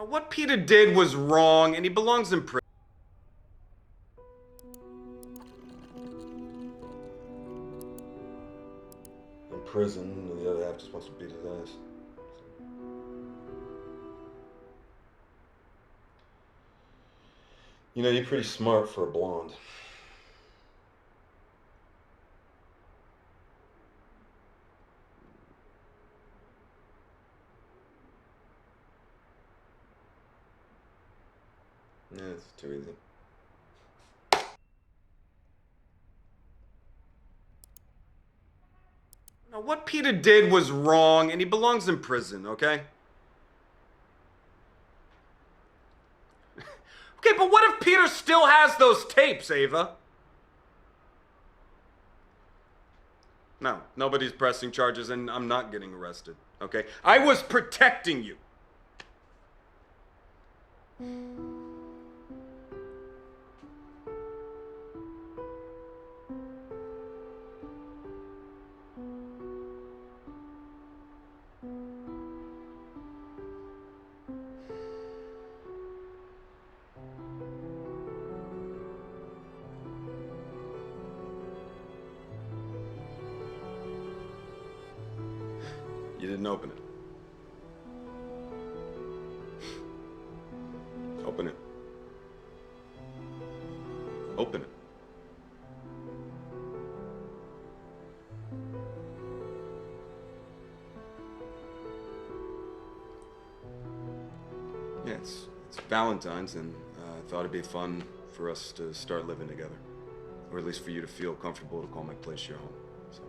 What Peter did was wrong, and he belongs in prison. In prison, and the other half just wants to beat his ass. You know, you're pretty smart for a blonde. Yeah, it's too easy. What Peter did was wrong, and he belongs in prison, okay? Okay, but what if Peter still has those tapes, Ava? No, nobody's pressing charges, and I'm not getting arrested, okay? I was protecting you. You didn't open it. Open it. Open it. Yeah, it's Valentine's, and I thought it'd be fun for us to start living together. Or at least for you to feel comfortable to call my place your home. So.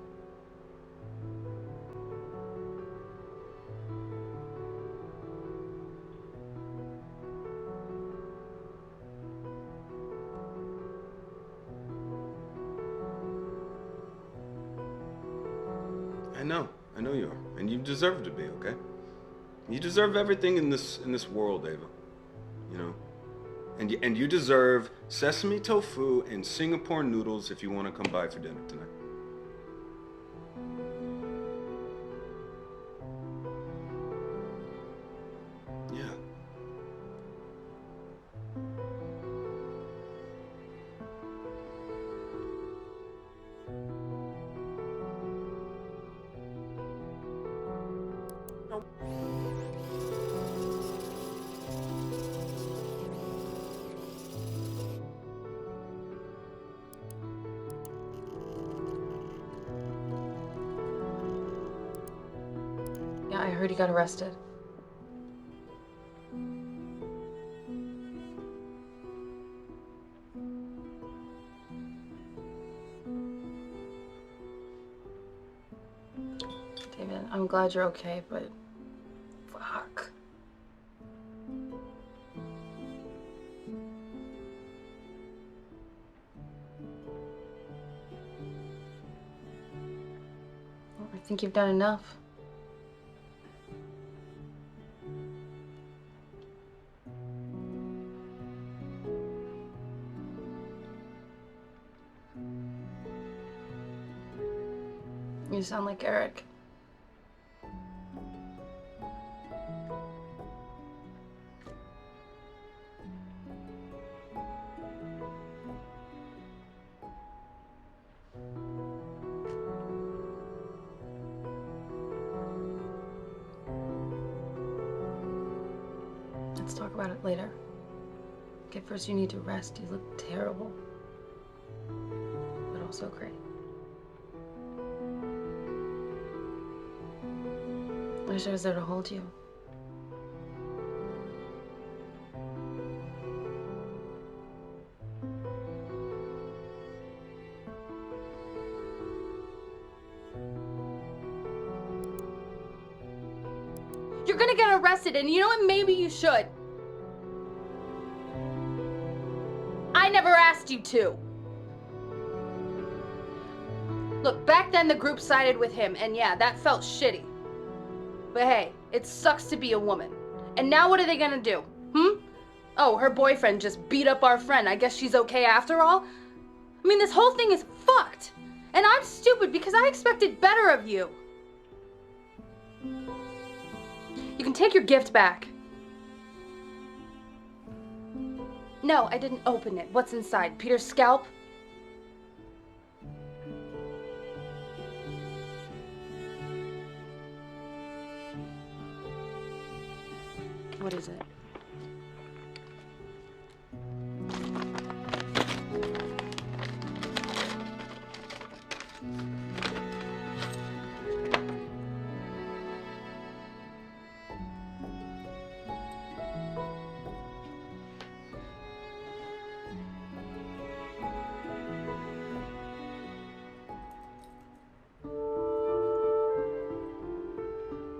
I know you are, and you deserve to be, okay? You deserve everything in this world, Ava. You know, and you deserve sesame tofu and Singapore noodles if you want to come by for dinner tonight. Yeah. No. Yeah, I heard he got arrested. David, I'm glad you're okay, but fuck. I think you've done enough. You sound like Eric. Let's talk about it later. Okay, first you need to rest. You look terrible, but also great. I wish I was there to hold you. You're gonna get arrested, and you know what? Maybe you should. I never asked you to. Look, back then the group sided with him, and yeah, that felt shitty. But hey, it sucks to be a woman. And now what are they gonna do? Oh, her boyfriend just beat up our friend. I guess she's okay after all? I mean, this whole thing is fucked. And I'm stupid because I expected better of you. You can take your gift back. No, I didn't open it. What's inside? Peter's scalp? What is it?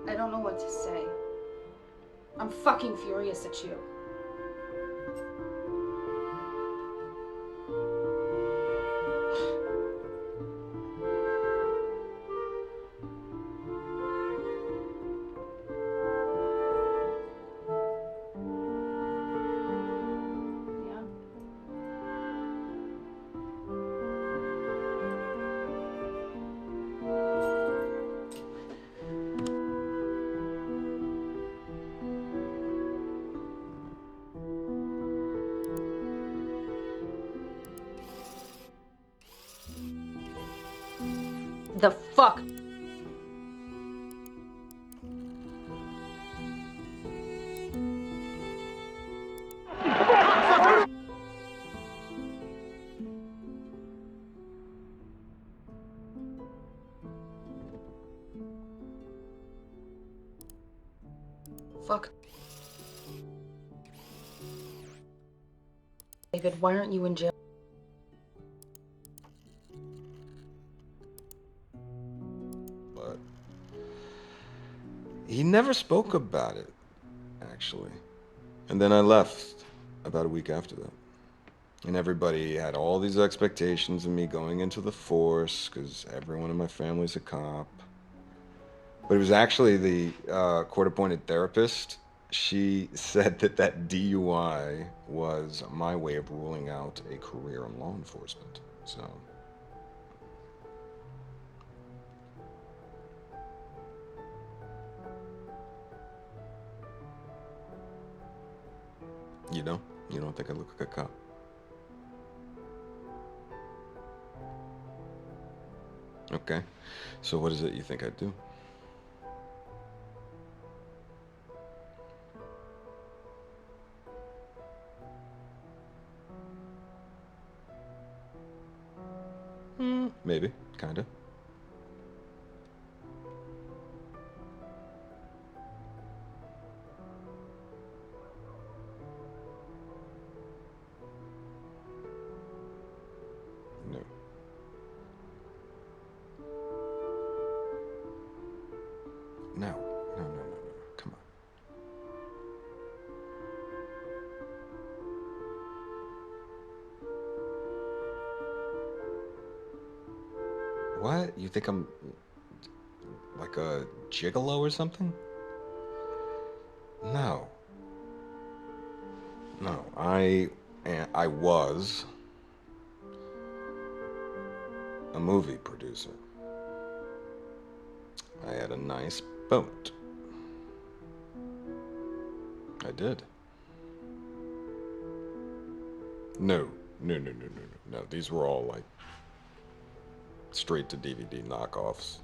I don't know what to say. I'm fucking furious at you. Yeah. The fuck? Fuck. David, why aren't you in jail? But he never spoke about it, actually. And then I left about a week after that. And everybody had all these expectations of me going into the force because everyone in my family's a cop. But it was actually the court-appointed therapist. She said that that DUI was my way of ruling out a career in law enforcement. So, you know, you don't think I look like a cop? Okay. So what is it you think I'd do? Maybe, kinda. No. No, no, no, no, no. Come on. What? You think I'm like a gigolo or something? No. No, I was a movie producer. I had a nice boat. I did. No, no, no, no, no, no. No, these were all like straight to DVD knockoffs.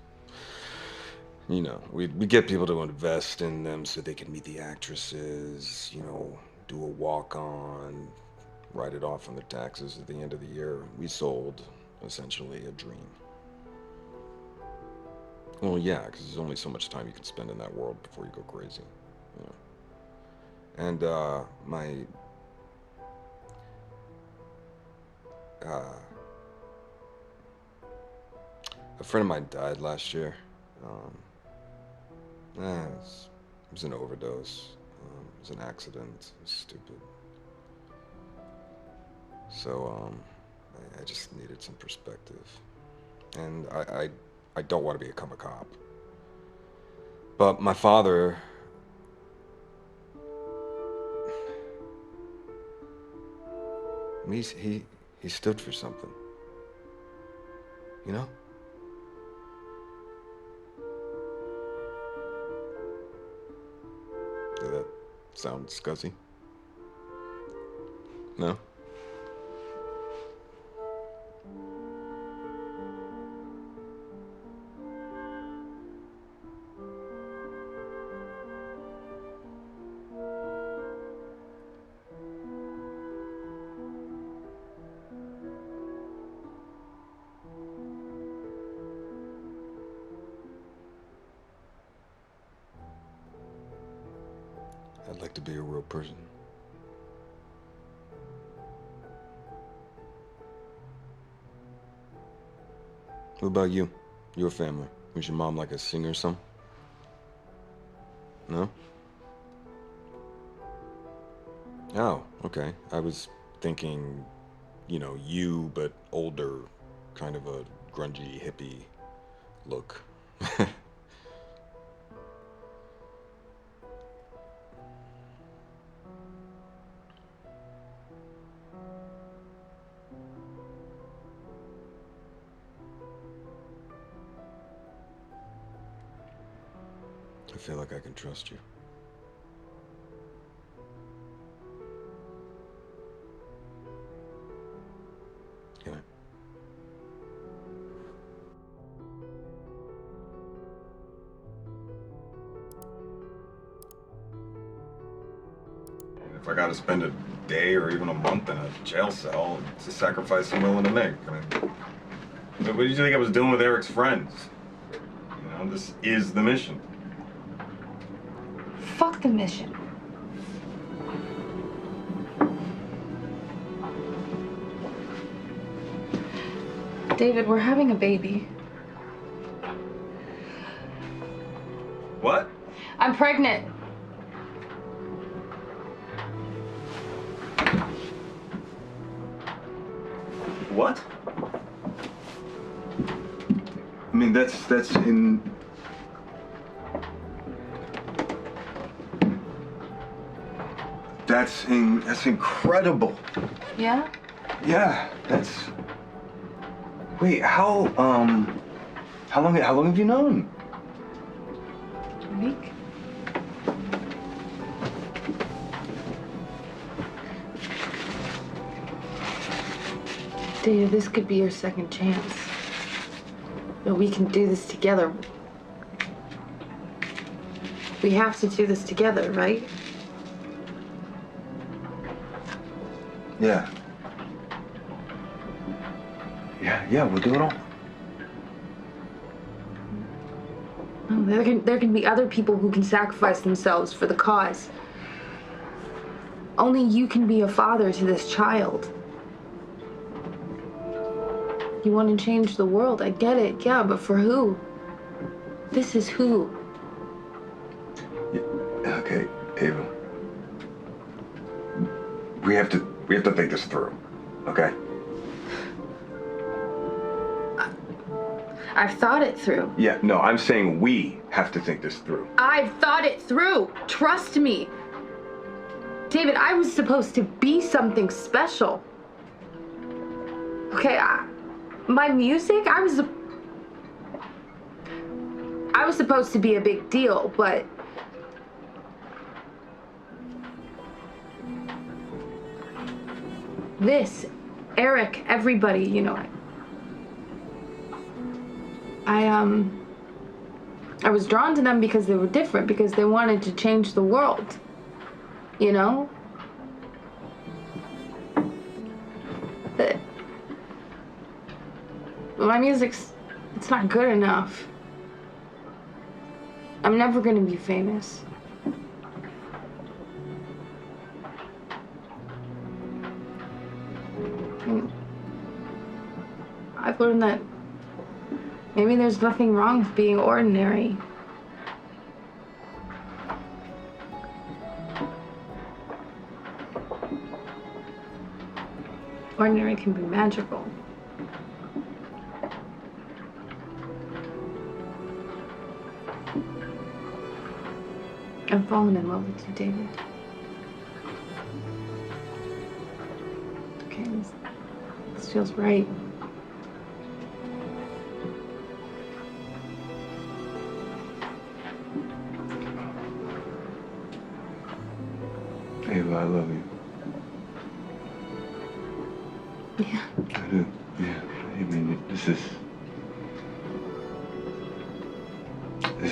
You know, we get people to invest in them so they can meet the actresses, you know, do a walk-on, write it off on their taxes at the end of the year. We sold, essentially, a dream. Well, yeah, because there's only so much time you can spend in that world before you go crazy, you know. And, uh, a friend of mine died last year. It was an overdose. It was an accident. It was stupid. So, I just needed some perspective. And I don't want to become a cop. But my father... he stood for something. You know? Did that sound scuzzy? No? I'd like to be a real person. What about you? Your family? Was your mom like a singer or something? No? Oh, okay. I was thinking, you, but older, kind of a grungy hippie look. I feel like I can trust you. Can I? If I gotta spend a day or even a month in a jail cell, it's a sacrifice I'm willing to make. I mean, what did you think I was doing with Eric's friends? This is the mission. Fuck the mission. David, we're having a baby. What? I'm pregnant. What? I mean, that's in... That's incredible. Yeah? Yeah, that's... Wait, how long have you known? A week? David, this could be your second chance. But we can do this together. We have to do this together, right? Yeah. Yeah, we'll do it all. No, there can be other people who can sacrifice themselves for the cause. Only you can be a father to this child. You want to change the world, I get it, yeah, but for who? This is who. Yeah, okay, Ava. We have to think this through, okay? I've thought it through. Yeah, no, I'm saying we have to think this through. I've thought it through. Trust me. David, I was supposed to be something special. Okay, my music, I was supposed to be a big deal, but this, Eric, everybody, I was drawn to them because they were different, because they wanted to change the world, But my music's, it's not good enough. I'm never gonna be famous. And I've learned that maybe there's nothing wrong with being ordinary. Ordinary can be magical. I've fallen in love with you, David. Okay, this feels right. Ava, I love you. I do. Yeah. I mean, this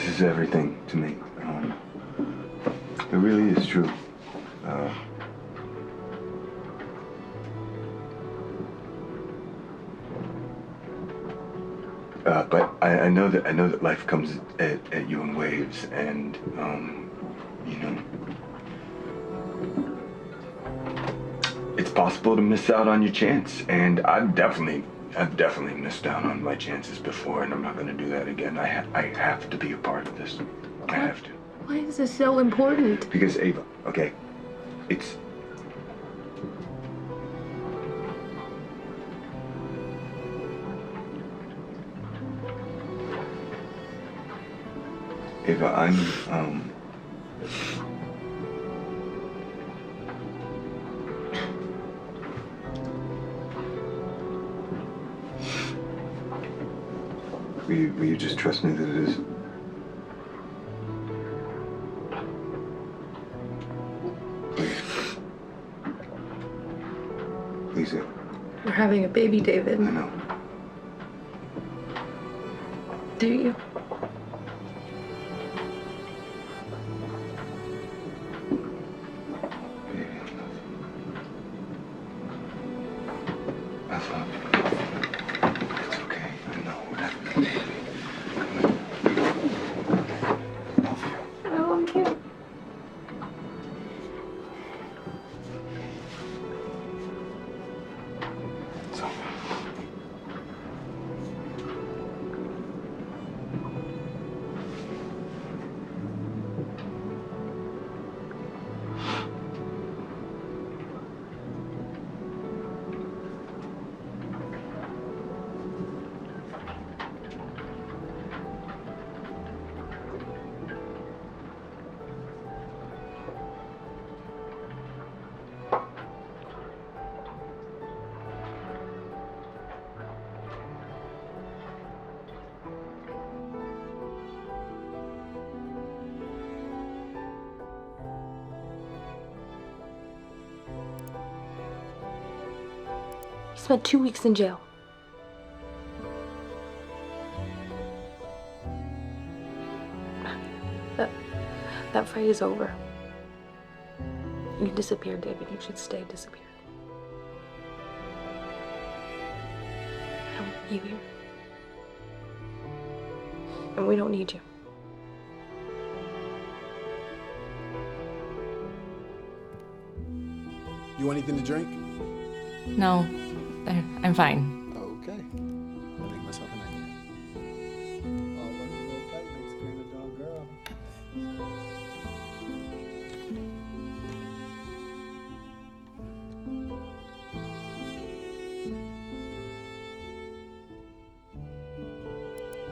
is everything to me. It really is true. But I know that life comes at you in waves, and you know, it's possible to miss out on your chance. And I've definitely missed out on my chances before, and I'm not going to do that again. I have to be a part of this. I have to. Why is this so important? Because Ava, okay, it's. Ava, I'm, will you just trust me that it is? Please. Please, Ava. We're having a baby, David. I know. Do you? Baby, I love you. It's okay. I know what happened, baby. I love you. I love you. It's over. He spent 2 weeks in jail. That fight is over. You disappeared, David. You should stay disappeared. I don't want you here. And we don't need you. You want anything to drink? No, I'm fine. Okay. I'll make myself a nightcap. Oh, what you little tight makes scared a dog girl.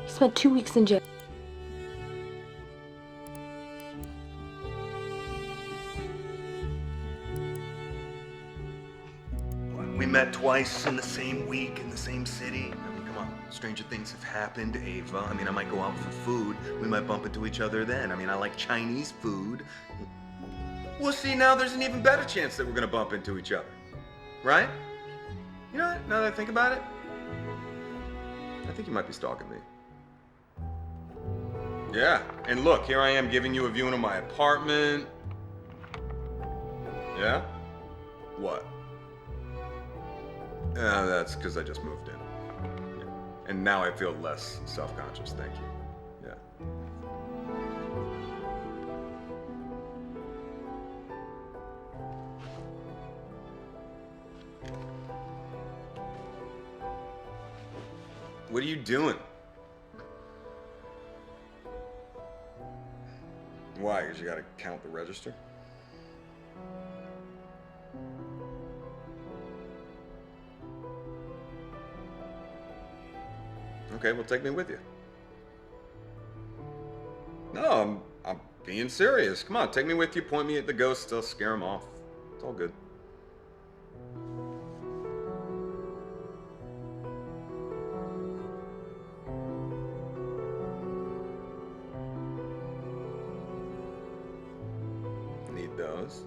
He spent 2 weeks in jail. We met twice in the same week in the same city. I mean, come on. Stranger things have happened, Ava. I mean, I might go out for food. We might bump into each other then. I mean, I like Chinese food. Well, see, now there's an even better chance that we're gonna bump into each other. Right? You know what? Now that I think about it, I think you might be stalking me. Yeah, and look, here I am giving you a viewing of my apartment. Yeah? What? That's because I just moved in. Yeah. And now I feel less self-conscious, thank you. Yeah. What are you doing? Why? Because you gotta count the register? Okay, well, take me with you. No, I'm being serious. Come on, take me with you, point me at the ghosts, I'll scare them off. It's all good. Need those.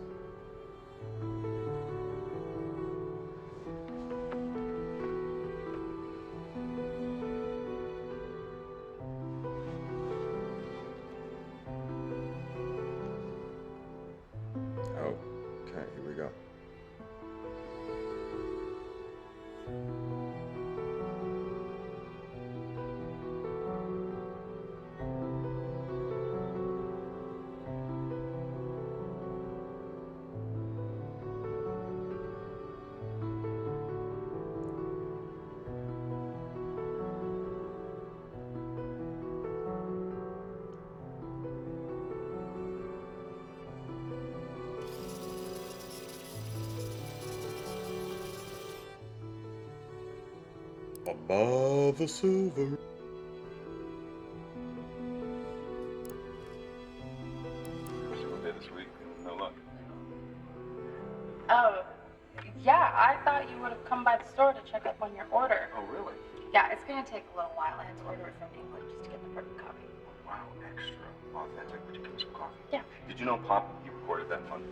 Above the silver. Single day this week. No luck. Oh, yeah, I thought you would have come by the store to check up on your order. Oh, really? Yeah, it's gonna take a little while. I had to order it from England just to get the perfect copy. Wow, extra authentic ridiculous coffee. Yeah. Did you know Pop, he recorded that fun?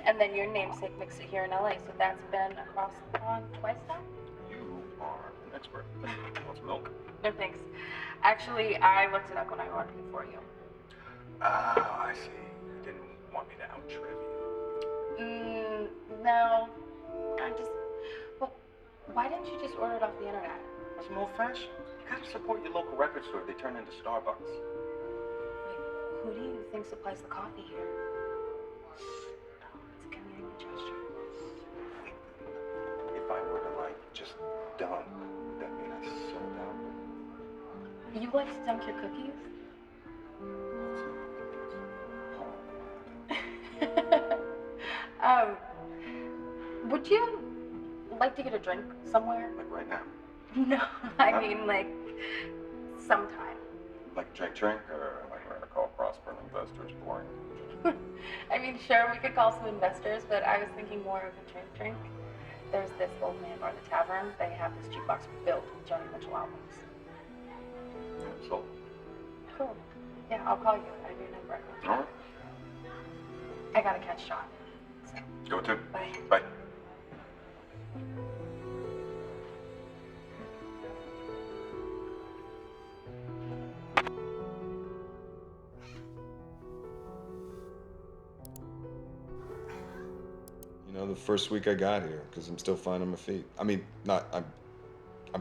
And then your namesake mixed it here in LA, so that's been across the pond twice now? You are an expert. Want some milk? No thanks. Actually, I looked it up when I ordered it for you. Oh, I see. You didn't want me to out-trivia. No. Well, why didn't you just order it off the internet? That's more old-fashioned. You gotta support your local record store. They turn into Starbucks. Wait, who do you think supplies the coffee here? It's a community gesture. If I were to, just dunk, that mean I sold out? You like to dunk your cookies? Would you like to get a drink somewhere? Like right now? No, I mean sometime. Like drink, or like we're gonna call prospering investors boring? I mean, sure, we could call some investors, but I was thinking more of a drink. There's this old man bar, the tavern. They have this jukebox filled with Joni Mitchell albums. Yeah, sold. Cool. Yeah, I'll call you. I have your number. All right. I gotta catch Sean. So, Go to. bye. Bye. You know, the first week I got here, because I'm still finding my feet. I mean, I'm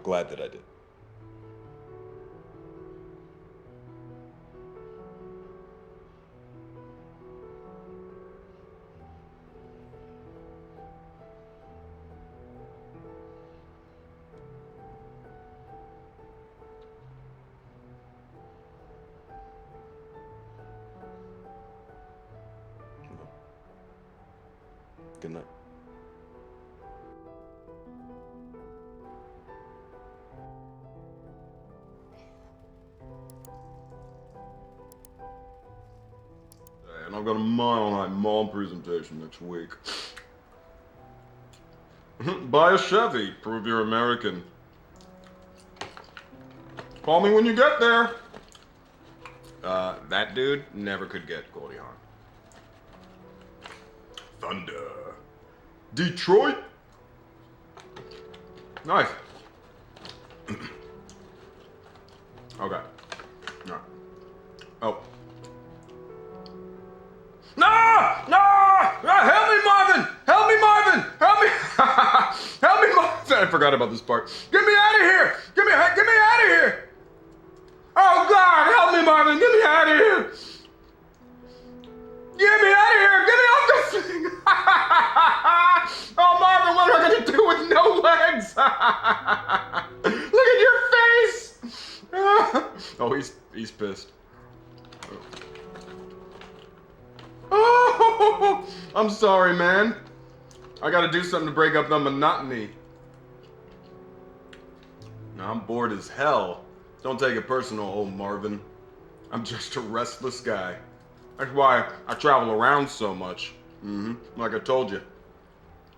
glad that I did. Good night. And I've got a Mile High Mall presentation next week. Buy a Chevy, prove you're American. Call me when you get there. That dude never could get Goldie Hawn. Thunder. Detroit. Nice. Okay. No. Oh. No! No! Help me, Marvin! Help me, Marvin! Help me! Help me, Marvin! I forgot about this part. Get me out of here! Get me out of here! Oh God! Help me, Marvin! Get me out of here! Get me out of here! Get me off this thing! Oh, Marvin, what am I gonna do with no legs? Look at your face! Oh, he's pissed. Oh, I'm sorry, man. I gotta do something to break up the monotony. Now, I'm bored as hell. Don't take it personal, old Marvin. I'm just a restless guy. That's why I travel around so much. Like I told you.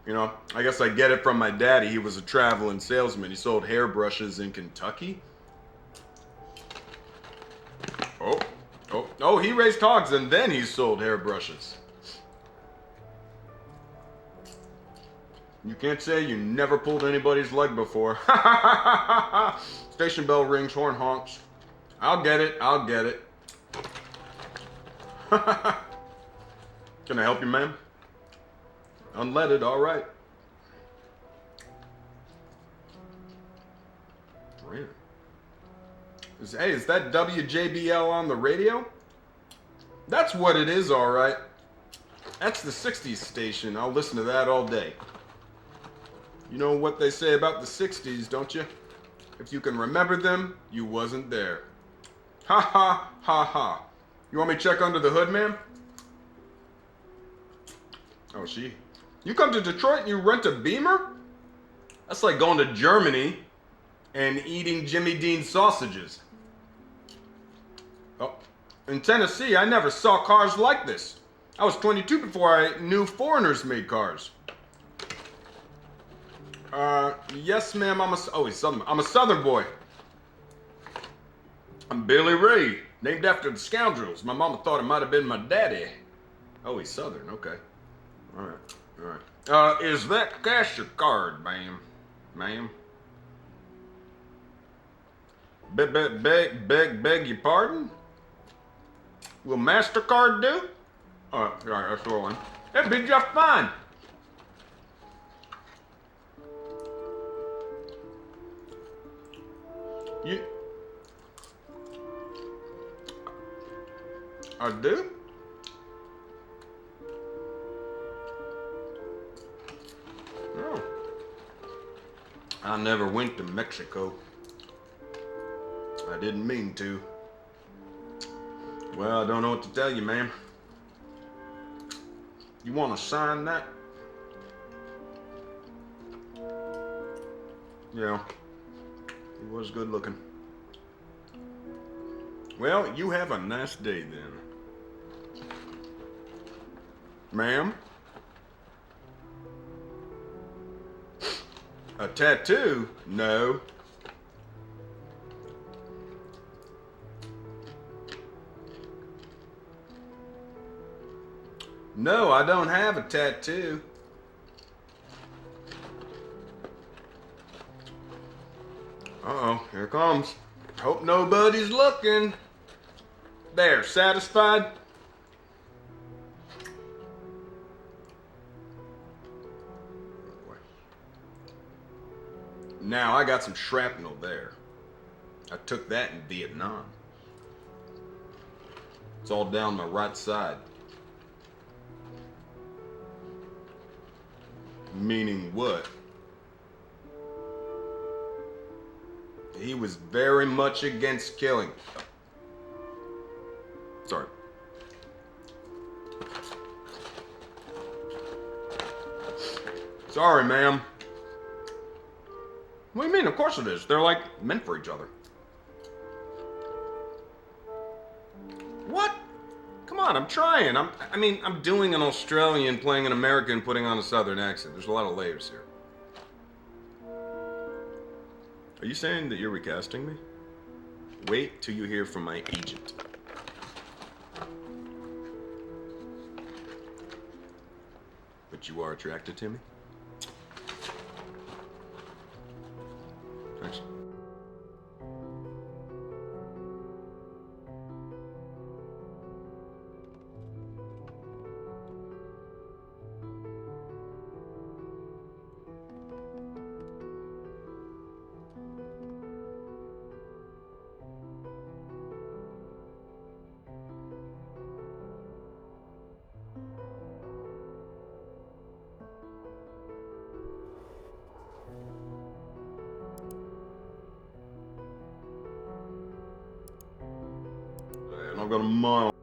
You know, I guess I get it from my daddy. He was a traveling salesman. He sold hairbrushes in Kentucky. Oh, he raised hogs and then he sold hairbrushes. You can't say you never pulled anybody's leg before. Station bell rings, horn honks. I'll get it. Can I help you, ma'am? Unleaded, all right. Rare. Hey, is that WJBL on the radio? That's what it is, all right. That's the 60s station. I'll listen to that all day. You know what they say about the 60s, don't you? If you can remember them, you wasn't there. Ha ha ha ha. You want me to check under the hood, ma'am? Oh, you come to Detroit and you rent a Beamer? That's like going to Germany and eating Jimmy Dean sausages. Oh, in Tennessee, I never saw cars like this. I was 22 before I knew foreigners made cars. Yes, ma'am, he's Southern. I'm a Southern boy. I'm Billy Ray, named after the scoundrels. My mama thought it might have been my daddy. Oh, he's Southern, okay. All right. Is that cash or card, ma'am? Ma'am? Beg your pardon? Will MasterCard do? All right, that's the one. It'd be just fine. I do? No. I never went to Mexico. I didn't mean to. Well, I don't know what to tell you, ma'am. You want to sign that? Yeah. He was good looking. Well, you have a nice day then. Ma'am? A tattoo? No. No, I don't have a tattoo. Uh-oh, here it comes. Hope nobody's looking. There, satisfied? Now, I got some shrapnel there. I took that in Vietnam. It's all down my right side. Meaning what? He was very much against killing. Sorry. Sorry, ma'am. What do you mean? Of course it is. They're like meant for each other. What? Come on, I'm trying. I'm doing an Australian, playing an American, putting on a Southern accent. There's a lot of layers here. Are you saying that you're recasting me? Wait till you hear from my agent. But you are attracted to me? Thanks. And I've got a mile.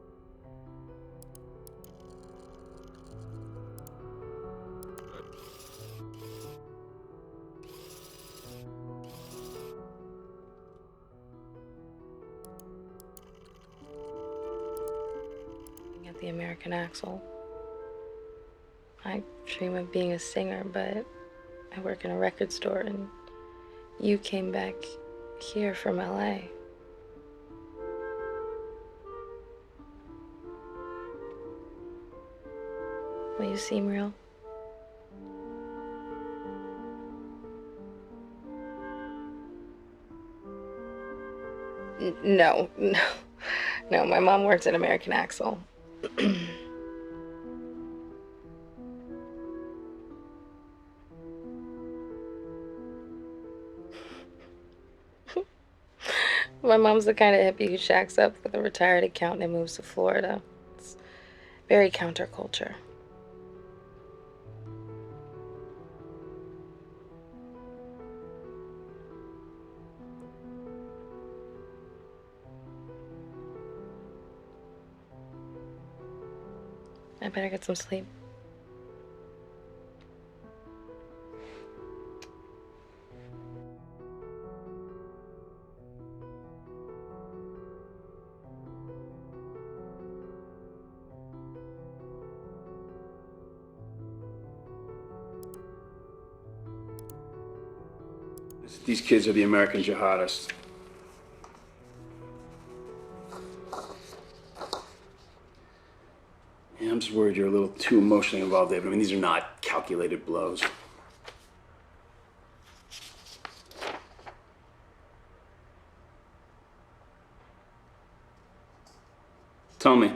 At the American Axle. I dream of being a singer, but I work in a record store, and you came back here from LA. Will you seem real? No. No, my mom works at American Axle. My mom's the kind of hippie who shacks up with a retired accountant and moves to Florida. It's very counterculture. I better get some sleep. These kids are the American jihadists. Yeah, I'm just worried you're a little too emotionally involved, David. I mean, these are not calculated blows. Tell me.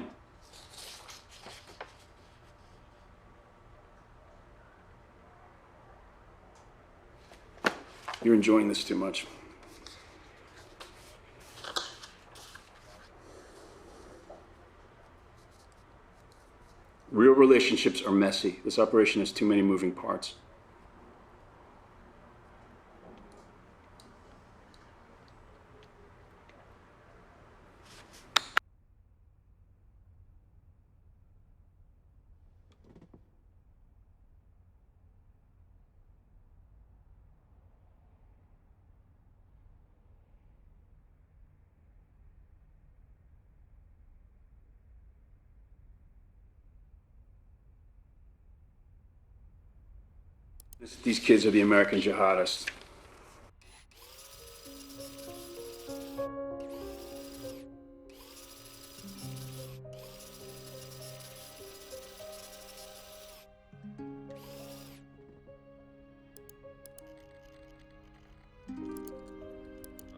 You're enjoying this too much. Real relationships are messy. This operation has too many moving parts. These kids are the American jihadists.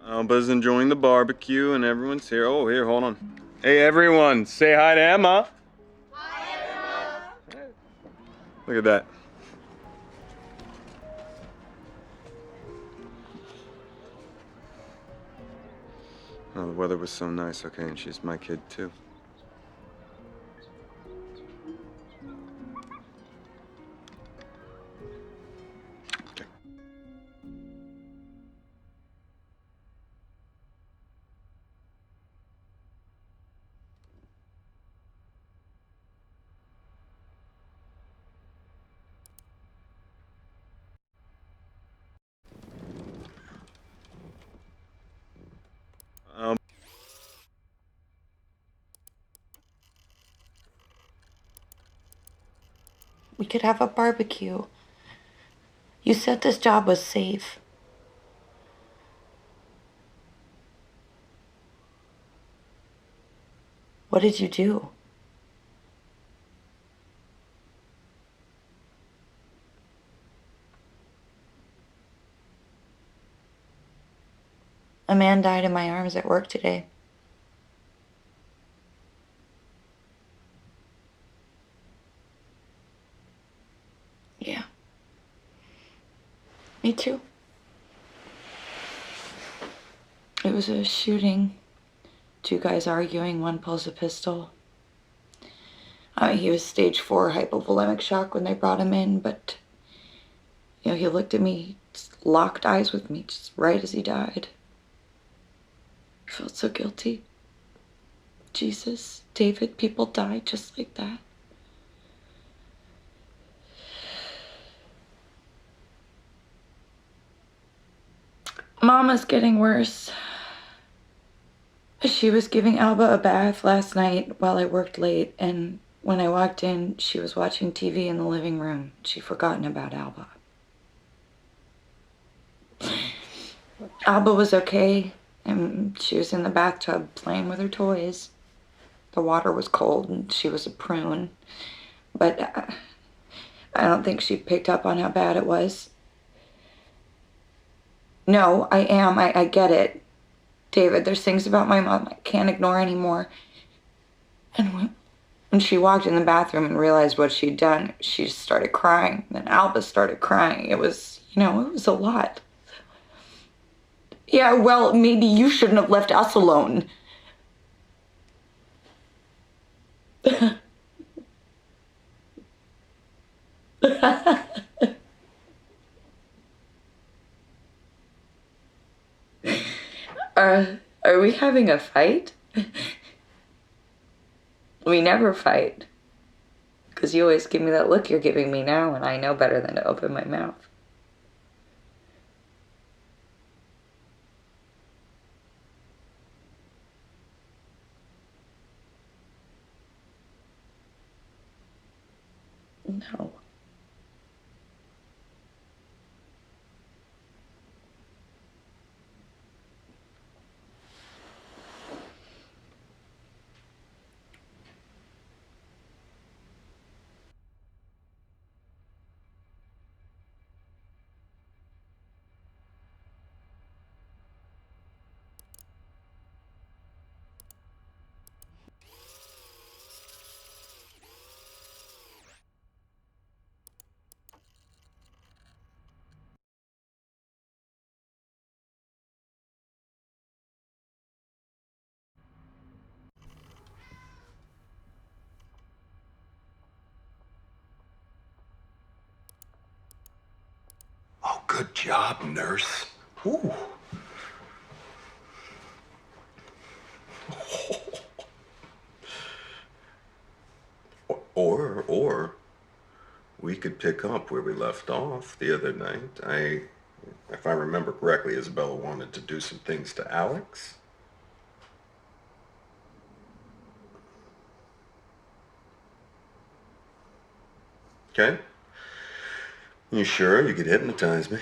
Alba's enjoying the barbecue and everyone's here. Oh, here, hold on. Hey, everyone, say hi to Emma. Hi, Emma. Look at that. Oh, the weather was so nice, okay, and she's my kid too. We could have a barbecue. You said this job was safe. What did you do? A man died in my arms at work today. Yeah. Me too. It was a shooting. Two guys arguing, one pulls a pistol. He was stage 4 hypovolemic shock when they brought him in, but, he looked at me, just locked eyes with me, just right as he died. I felt so guilty. Jesus, David, people die just like that. Mama's getting worse. She was giving Alba a bath last night while I worked late, and when I walked in, she was watching TV in the living room. She'd forgotten about Alba. Alba was okay, and she was in the bathtub playing with her toys. The water was cold, and she was a prune, but I don't think she picked up on how bad it was. No, I am. I get it. David, there's things about my mom I can't ignore anymore. And when she walked in the bathroom and realized what she'd done, she just started crying. Then Alba started crying. It was, it was a lot. Yeah, well, maybe you shouldn't have left us alone. Are we having a fight? We never fight. Because you always give me that look you're giving me now, and I know better than to open my mouth. No. good job, nurse. Ooh. Or we could pick up where we left off the other night. If I remember correctly, Isabella wanted to do some things to Alex. Okay? You sure you could hypnotize me?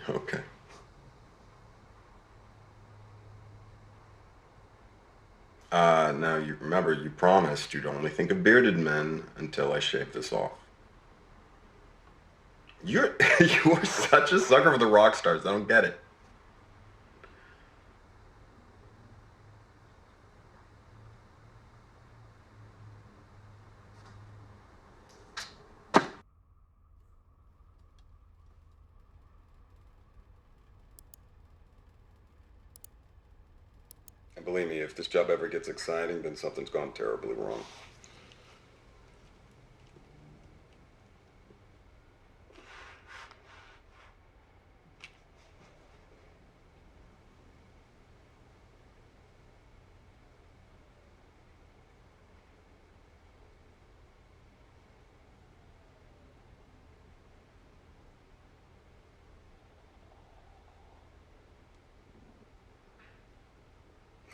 Okay. Now you remember you promised you'd only think of bearded men until I shave this off. You're you're such a sucker for the rock stars. I don't get it. And believe me, if this job ever gets exciting, then something's gone terribly wrong.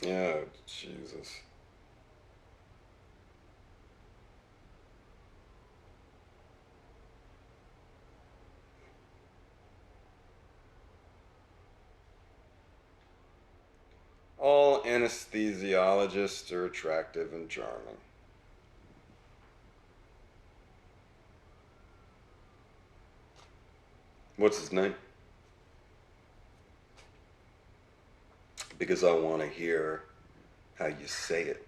Yeah, Jesus. All anesthesiologists are attractive and charming. What's his name? Because I want to hear how you say it.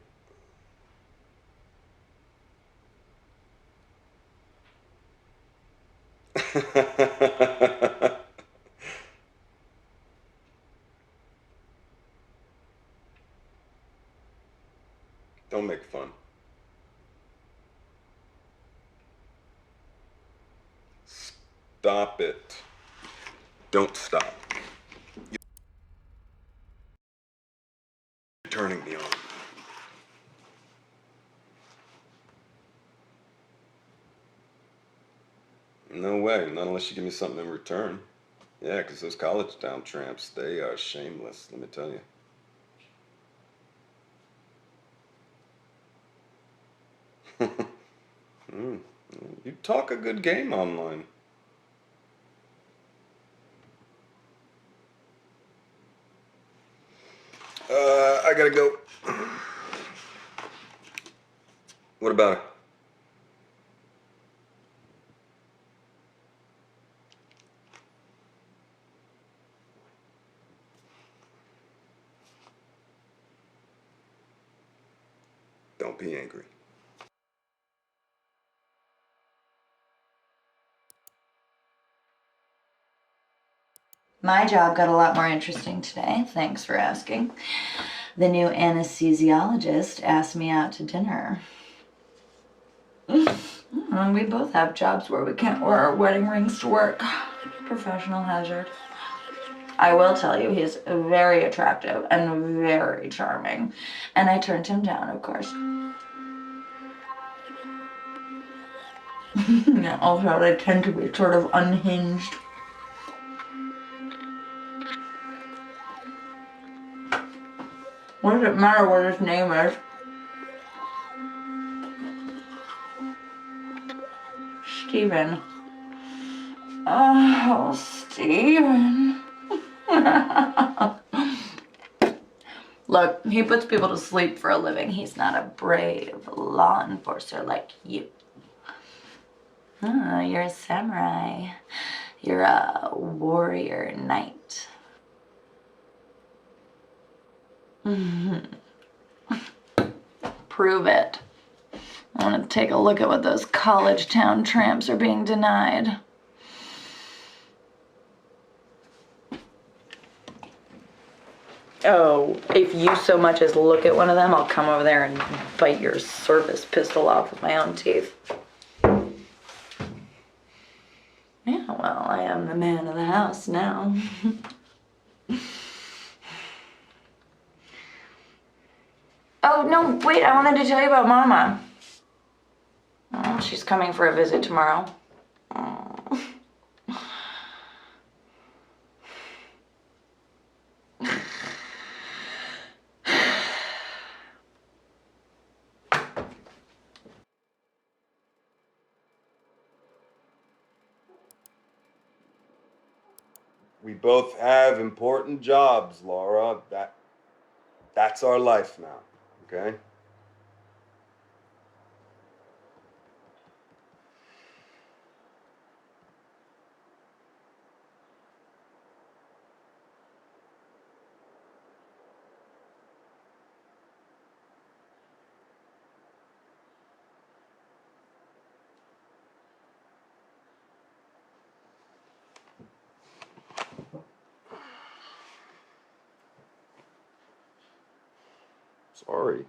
Don't make fun. Stop it. Don't stop. You're turning me on. No way, not unless you give me something in return. Yeah, because those college town tramps, they are shameless, let me tell you. You talk a good game online. I gotta go. What about it? Don't be angry. My job got a lot more interesting today. Thanks for asking. The new anesthesiologist asked me out to dinner. We both have jobs where we can't wear our wedding rings to work. Professional hazard. I will tell you, he's very attractive and very charming. And I turned him down, of course. Yeah, also, they tend to be sort of unhinged. What does it matter what his name is? Steven. Oh, Steven. Look, he puts people to sleep for a living. He's not a brave law enforcer like you. Oh, you're a samurai. You're a warrior knight. Prove it. I want to take a look at what those college town tramps are being denied. Oh, if you so much as look at one of them, I'll come over there and bite your service pistol off with my own teeth. Yeah, well, I am the man of the house now. Oh, no, wait, I wanted to tell you about Mama. Oh, she's coming for a visit tomorrow. Oh. We both have important jobs, Laura. That's our life now, okay? Sorry.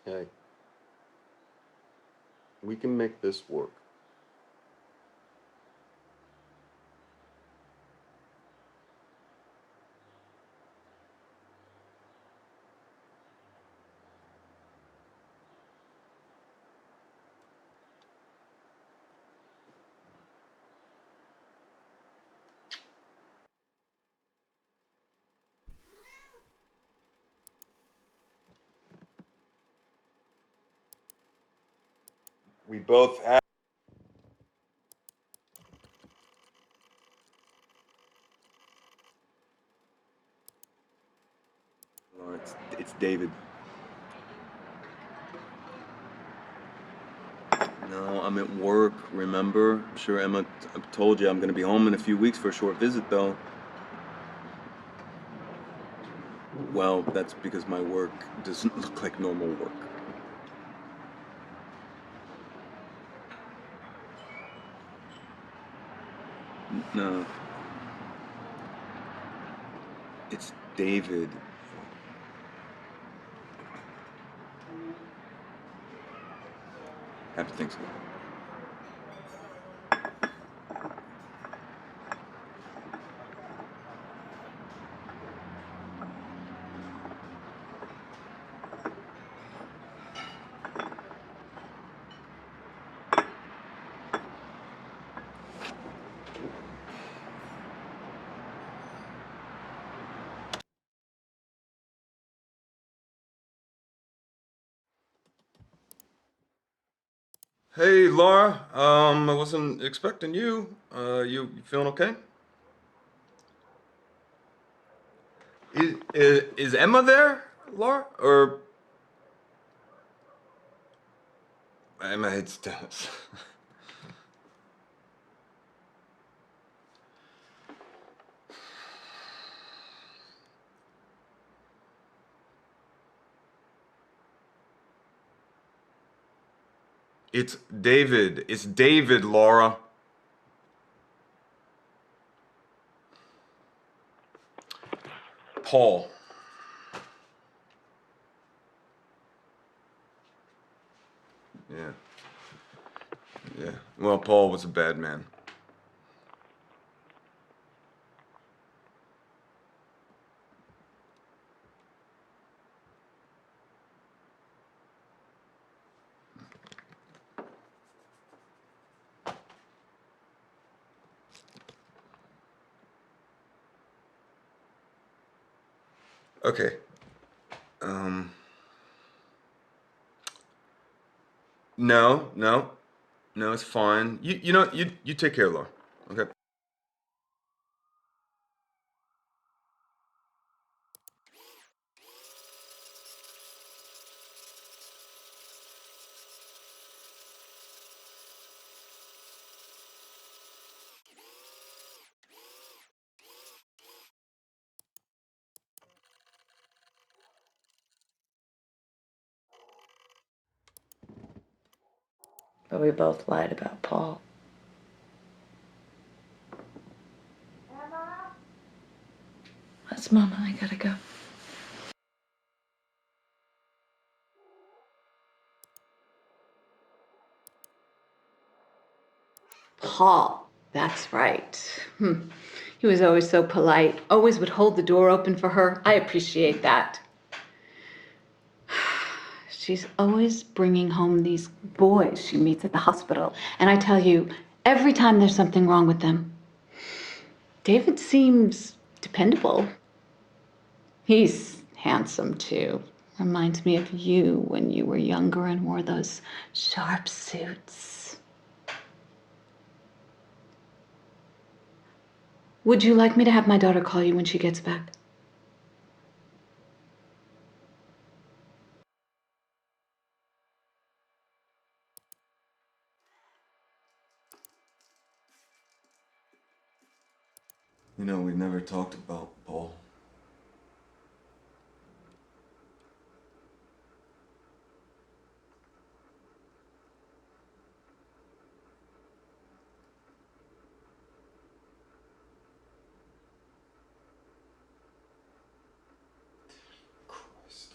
Hey, we can make this work. We both have. Laura, it's David. No, I'm at work, remember? I'm sure Emma told you I'm gonna be home in a few weeks for a short visit, though. Well, that's because my work doesn't look like normal work. No. It's David. Happy Thanksgiving. Hey, Laura. I wasn't expecting you. You feeling okay? Is Emma there, Laura? Or Emma hates tennis. It's David. It's David, Laura. Paul. Yeah. Yeah. Well, Paul was a bad man. Okay. Um. No, it's fine. You take care, Laura. Okay. But we both lied about Paul. That's Mama. I gotta go. Paul, that's right. He was always so polite, always would hold the door open for her. I appreciate that. She's always bringing home these boys she meets at the hospital. And I tell you, every time there's something wrong with them, David seems dependable. He's handsome, too. Reminds me of you when you were younger and wore those sharp suits. Would you like me to have my daughter call you when she gets back? You know, we never talked about Paul. Christ.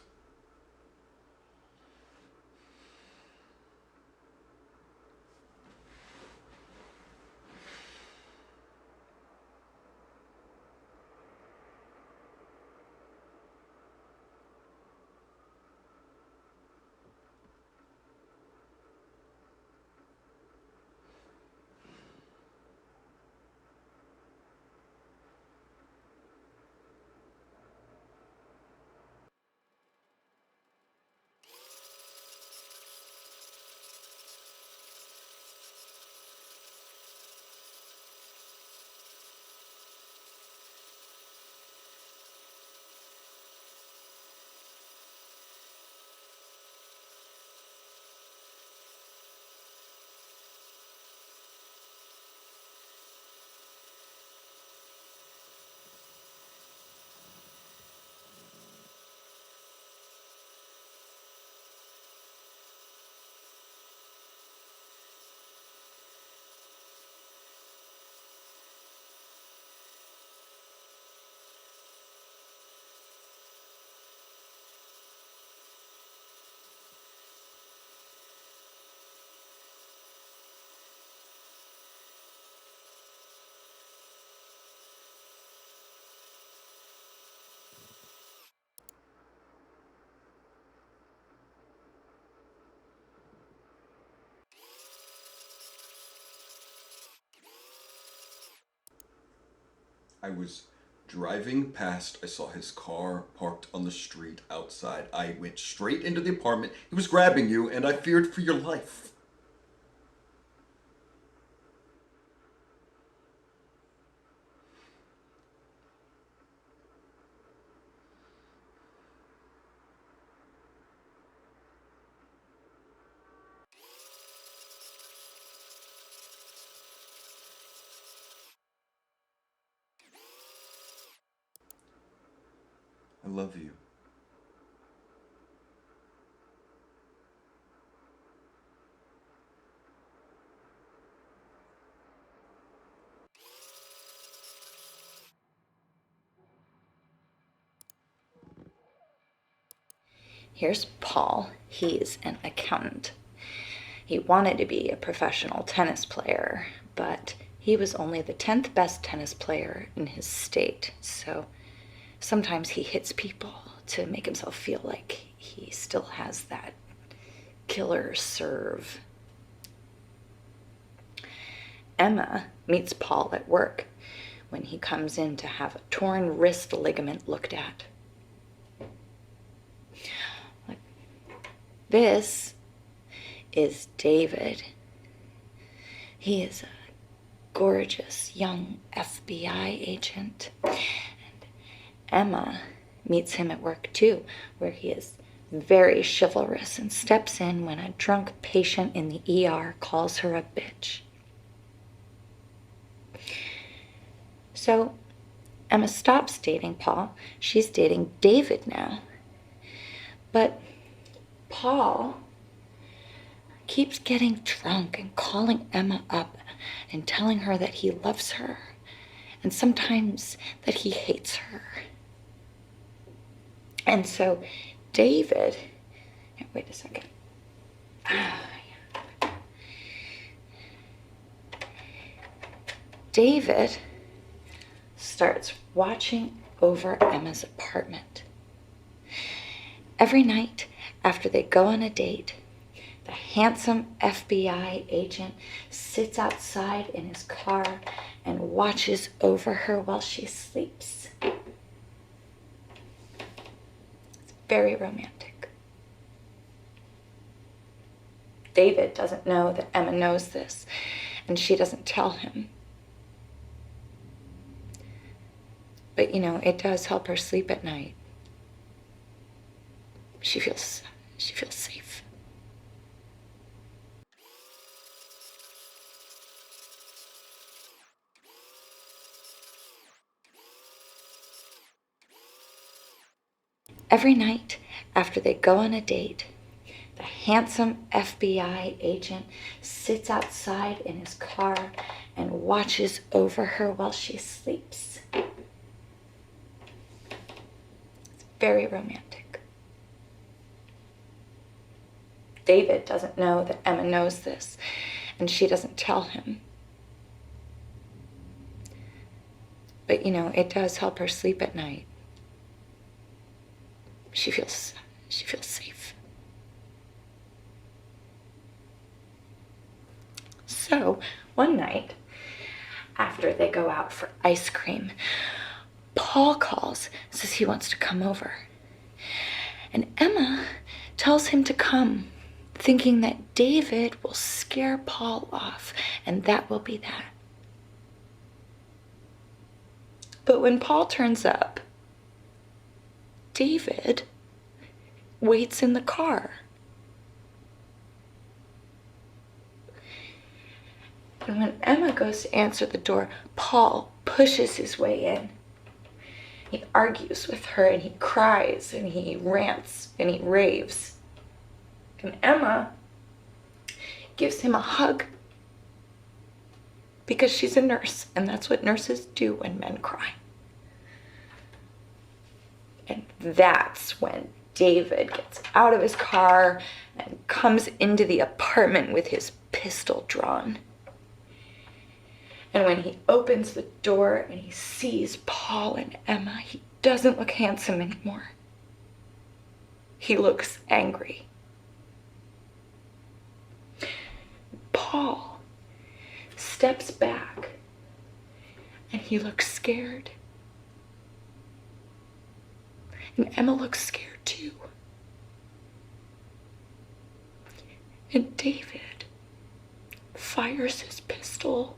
I was driving past, I saw his car parked on the street outside. I went straight into the apartment. He was grabbing you, and I feared for your life. I love you. Here's Paul. He's an accountant. He wanted to be a professional tennis player, but he was only the 10th best tennis player in his state. So sometimes he hits people to make himself feel like he still has that killer serve. Emma meets Paul at work when he comes in to have a torn wrist ligament looked at. This is David. He is a gorgeous young FBI agent. And Emma meets him at work too, where he is very chivalrous and steps in when a drunk patient in the ER calls her a bitch. So Emma stops dating Paul. She's dating David now. But Paul keeps getting drunk and calling Emma up and telling her that he loves her and sometimes that he hates her. And so David, wait a second. David starts watching over Emma's apartment. Every night after they go on a date, the handsome FBI agent sits outside in his car and watches over her while she sleeps. It's very romantic. David doesn't know that Emma knows this, and she doesn't tell him. But it does help her sleep at night. She feels safe. Every night after they go on a date, the handsome FBI agent sits outside in his car and watches over her while she sleeps. It's very romantic. David doesn't know that Emma knows this, and she doesn't tell him. But it does help her sleep at night. She feels safe. So, one night, after they go out for ice cream, Paul calls, says he wants to come over. And Emma tells him to come, thinking that David will scare Paul off, and that will be that. But when Paul turns up, David waits in the car. And when Emma goes to answer the door, Paul pushes his way in. He argues with her and he cries and he rants and he raves. And Emma gives him a hug because she's a nurse, and that's what nurses do when men cry. And that's when David gets out of his car and comes into the apartment with his pistol drawn. And when he opens the door and he sees Paul and Emma, he doesn't look handsome anymore. He looks angry. Paul steps back and he looks scared. And Emma looks scared too. And David fires his pistol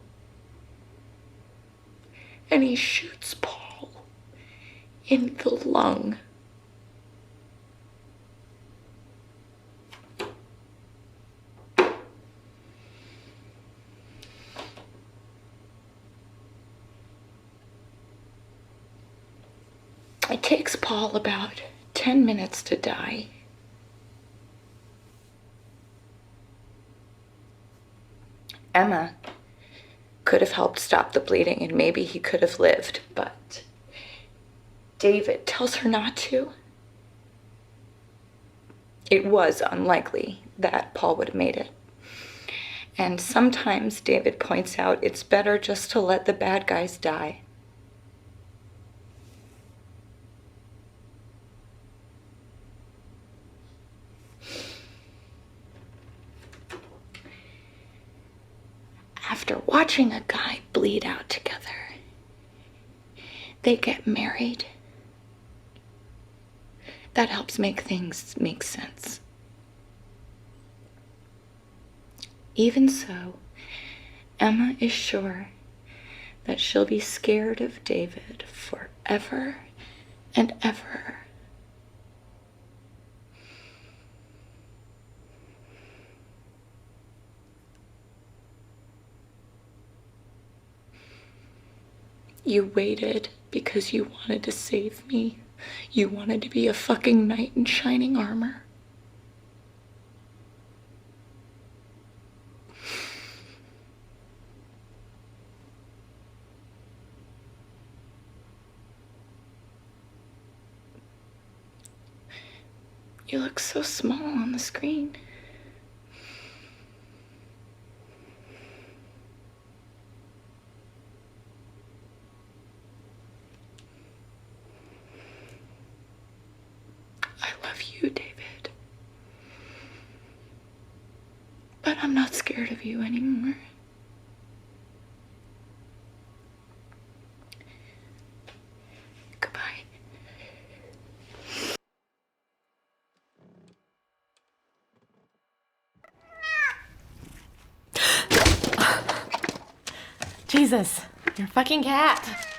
and he shoots Paul in the lung. It takes Paul about 10 minutes to die. Emma could have helped stop the bleeding and maybe he could have lived, but David tells her not to. It was unlikely that Paul would have made it. And sometimes David points out it's better just to let the bad guys die. After watching a guy bleed out together, they get married. That helps make things make sense. Even so, Emma is sure that she'll be scared of David forever and ever. You waited because you wanted to save me. You wanted to be a fucking knight in shining armor. You look so small on the screen. I love you, David. But I'm not scared of you anymore. Goodbye. Jesus, you're a fucking cat.